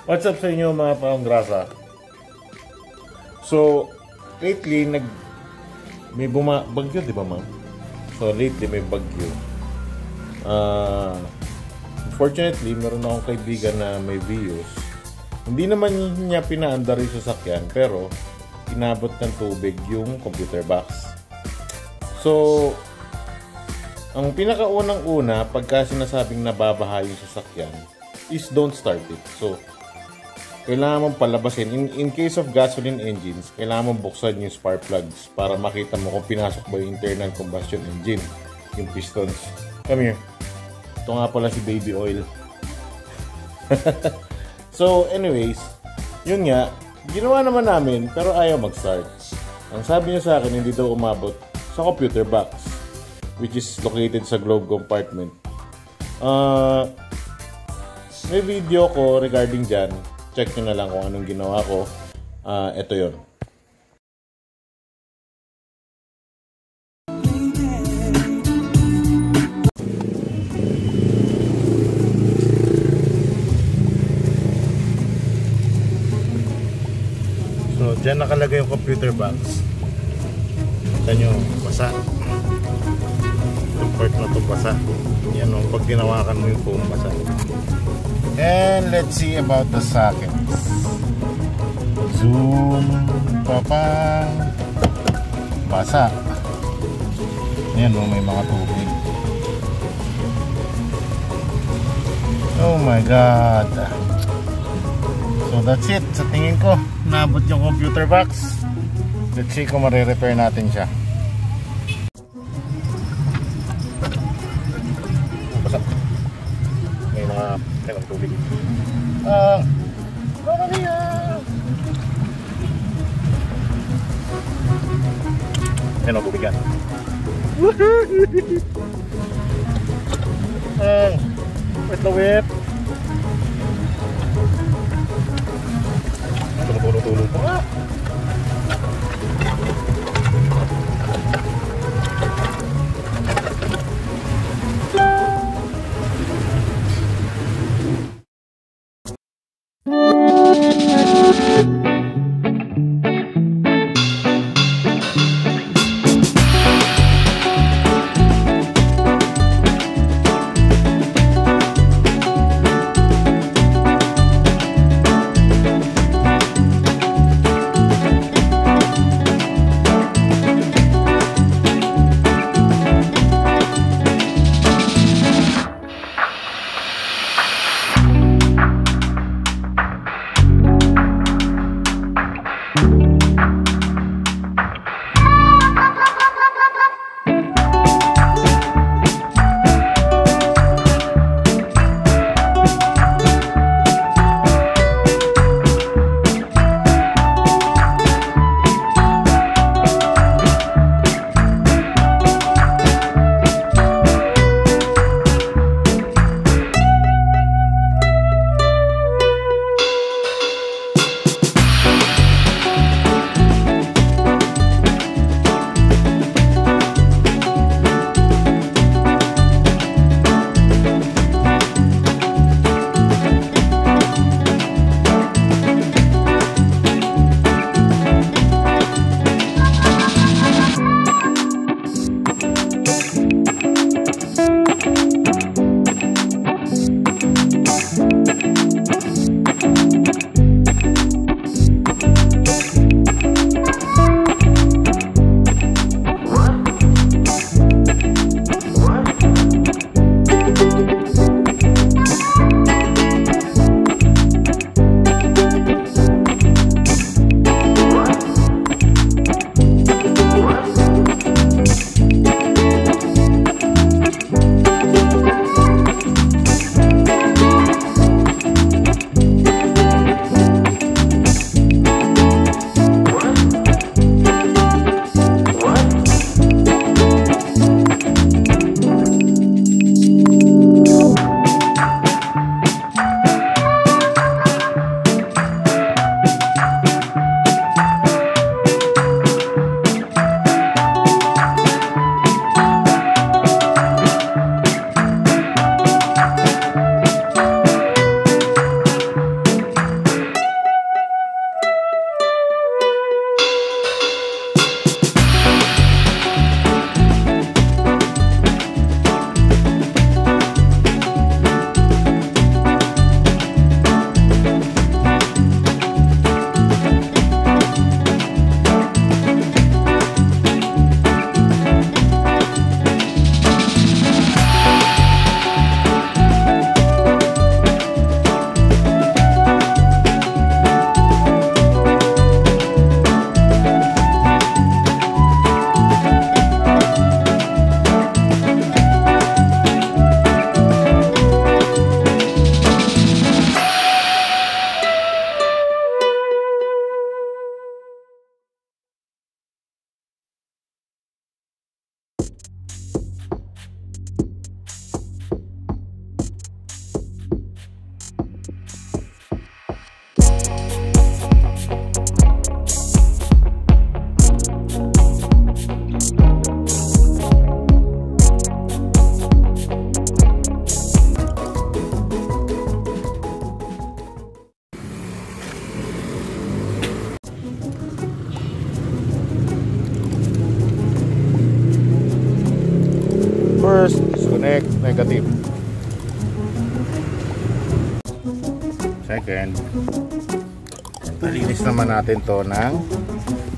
What's up sa inyo mga paungrasa? So, lately, may bagyo, di ba ma'am? So, lately may bagyo. Unfortunately, meron akong kaibigan na may Vios. Hindi naman niya pinaandar yung sasakyan, pero inabot ng tubig yung computer box. So, ang pinakaunang-una, pagka sinasabing nababaha yung sasakyan, is don't start it. So, kailangan mong palabasin. In case of gasoline engines, kailangan mong buksan yung spark plugs para makita mo kung pinasok ba yung internal combustion engine, yung pistons. Come here. Ito nga pala si baby oil. So, anyways, yun nga, ginawa naman namin, pero ayaw mag-start. Ang sabi niya sa akin, hindi daw umabot sa computer box, which is located sa globe compartment. May video ko regarding dyan. Check nyo na lang kung anong ginawa ko. Ito yun. So, dyan nakalagay yung computer box. Kita nyo, basa. Yung part na ito basa. Yan o, pag tinawakan mo yung foam, basa. And let's see about the sockets. Zoom, papang, basa. Ayan o, may mga tubig. Oh my god. So that's it. Sa tingin ko, naabot yung computer box. Let's see kung marirepair natin siya. Basa. May mga kailang tubig. Romania! Yan ang tubig yan. Wait the whip. Tulong-tulong pa. First, disconnect, negative. Second, nalinis naman natin to ng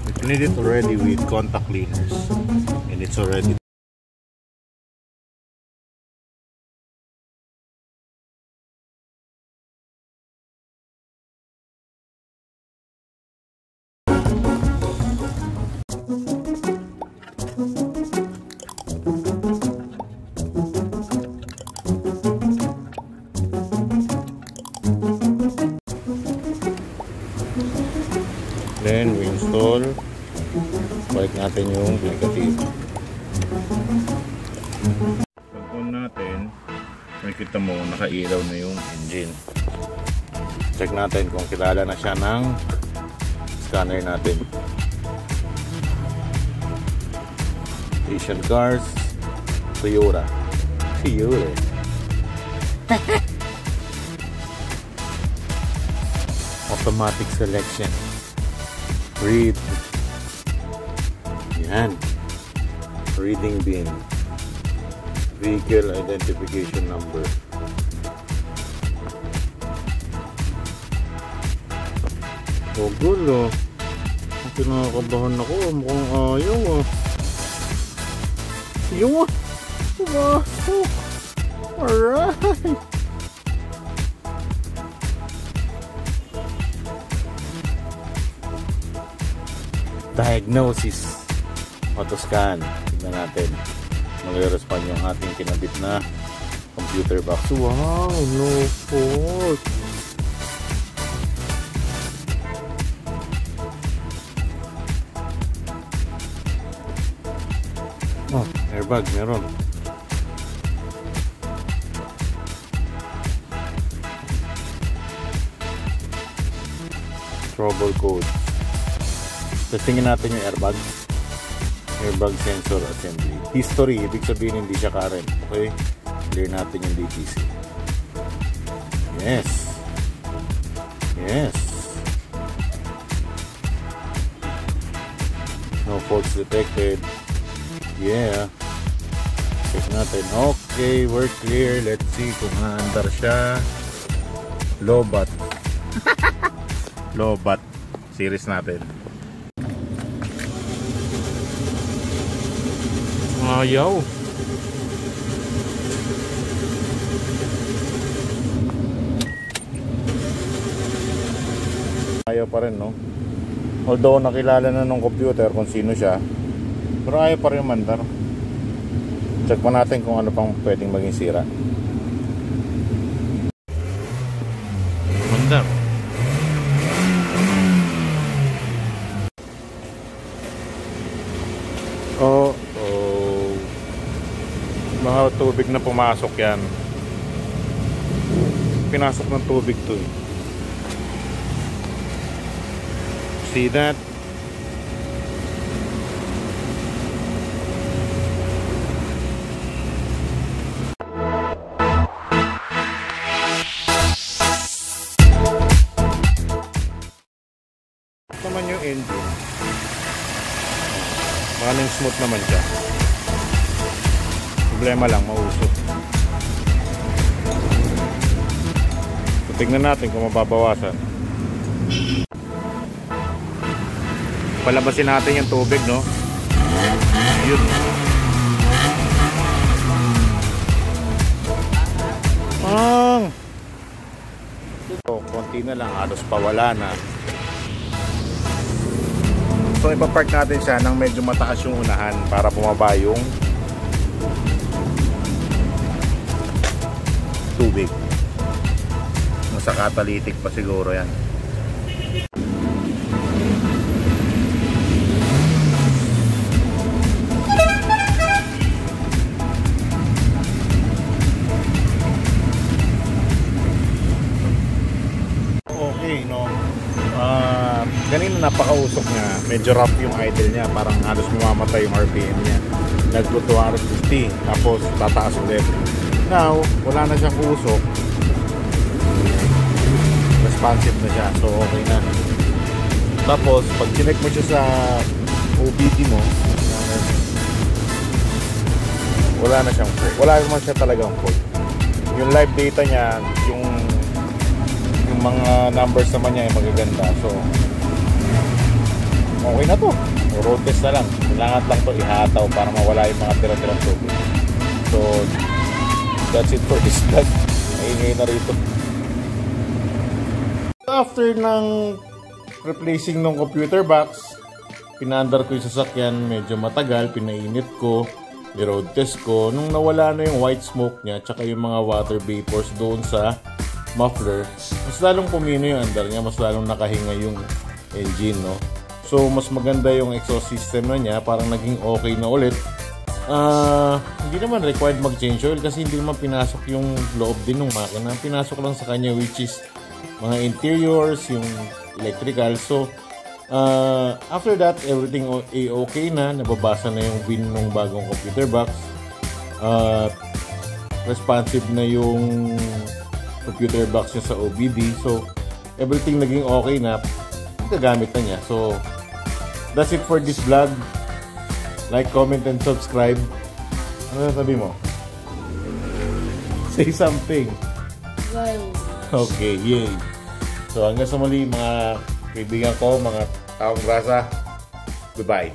we cleaned it already with contact cleaners and it's already then we install, balik natin yung negative. Pag on natin, makikita mo nakailaw na yung engine. Check natin kung kilala na siya ng scanner natin. Asian Cars, Toyota. Automatic selection. Read. Yan. Reading bin. Vehicle identification number. Oh, gulo. Kinakabahan ako. Mukhang ayaw ah. Yung pumasok. Alright. Diagnosis. Autoscan. Tignan natin. Mag-respond yung ating kinabit na computer box. Wow, no fault. Oh, airbag meron. Trouble code. Testingin natin yung airbag. Airbag sensor assembly. History, ibig sabihin hindi siya current. Okay? Clear natin yung DTC. Yes. Yes. No faults detected. Yeah. Check natin. Okay, we're clear. Let's see kung haandar siya. Lobat. Lobat. Series natin. Ayaw. Ayaw pa rin, no? Although nakilala na ng computer kung sino siya, pero ayaw pa rin mandar. Check pa natin kung ano pang pwedeng maging sira. Mandar. Mga tubig na pumasok yan. Pinasok ng tubig to eh. See that? Naman yung engine. Maraming smooth naman siya. Problema lang, mausok. So, tignan natin kung mababawasan. Palabasin natin yung tubig, no? Yun. So, konti na lang, halos pawala na. So, ipapark natin siya nang medyo mataas yung unahan para bumaba yung tubig. Nasa catalytic pa siguro yan. Okay, no? Ganina napakausok niya. Medyo rough yung idle niya. Parang halos mamamatay yung RPM niya. Nag-go to 250. Tapos tataas ulit. Now, wala na siyang usok. Responsive na siya. So, okay na. Tapos, pag chinek mo siya sa OBD mo, wala na siyang fault. Wala naman siya talagang fault. Yung live data niya, yung mga numbers naman niya ay magaganda. So, okay na to. Road test na lang. Kailangan lang to ihataw para mawala yung mga tira-tirang tubig. So, that's it for this vlog. Maingay na rito. After ng replacing ng computer box, pinaandar ko yung sasakyan, medyo matagal, pinainit ko, i-road test ko. Nung nawala na yung white smoke niya, tsaka yung mga water vapors doon sa muffler, mas lalong pumino yung andar niya, mas lalong nakahinga yung engine, no? So, mas maganda yung exhaust system na niya, parang naging okay na ulit. Hindi naman required mag-change oil kasi hindi naman pinasok yung loob din ng makina. Pinasok lang sa kanya, which is mga interiors, yung electrical. So, after that, everything okay na. Nababasa na yung VIN ng bagong computer box. Responsive na yung computer box niya sa OBD. So, everything naging okay na. Gagamit na niya. So, that's it for this vlog. Like, comment, and subscribe. Ano sabi mo? Say something. Well. Okay, yay. So, hanggang sa muli mga kaibigan ko, mga taong grasa. Goodbye.